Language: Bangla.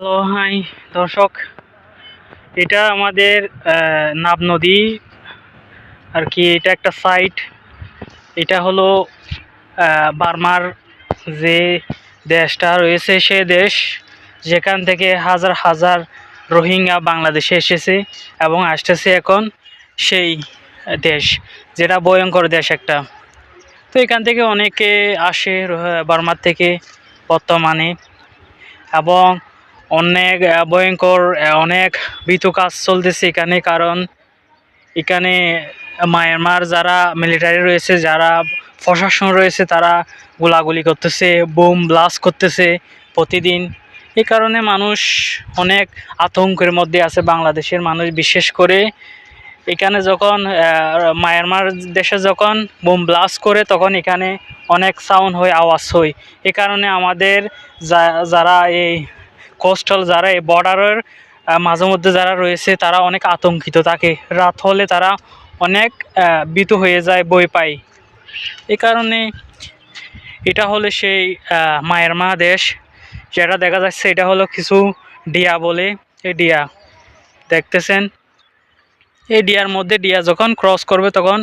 হ্যালো, হাই দর্শক। এটা আমাদের নাব নদী আর কি। এটা একটা সাইট। এটা হলো বার্মার যে দেশটা রয়েছে, সে দেশ যেখান থেকে হাজার হাজার রোহিঙ্গা বাংলাদেশে এসেছে এবং আসতেছে এখন সেই দেশ, যেটা ভয়ঙ্কর দেশ একটা। তো এখান থেকে অনেকে আসে বার্মার থেকে বর্তমানে, এবং অনেক ভয়ঙ্কর অনেক ভীতু কাজ চলতেছে এখানে। কারণ এখানে মায়ানমার যারা মিলিটারি রয়েছে, যারা প্রশাসন রয়েছে, তারা গোলাগুলি করতেছে, বোম ব্লাস্ট করতেছে প্রতিদিন। এই কারণে মানুষ অনেক আতঙ্কের মধ্যে আছে, বাংলাদেশের মানুষ বিশেষ করে। এখানে যখন মায়ানমার দেশে যখন বোম ব্লাস্ট করে, তখন এখানে অনেক সাউন্ড হয়, আওয়াজ হয়। এ কারণে আমাদের যারা এই কোস্টাল, যারা এই বর্ডারের মাঝে মধ্যে যারা রয়েছে, তারা অনেক আতঙ্কিত থাকে। রাত হলে তারা অনেক ভীত হয়ে যায়, ভয় পায়। এই কারণে এটা হলো সেই মায়ানমার দেশ। যেটা দেখা যাচ্ছে, এটা হলো কিছু ডিয়া বলে। এই ডিয়া দেখতেছেন, এই ডিয়ার মধ্যে ডিয়া যখন ক্রস করবে, তখন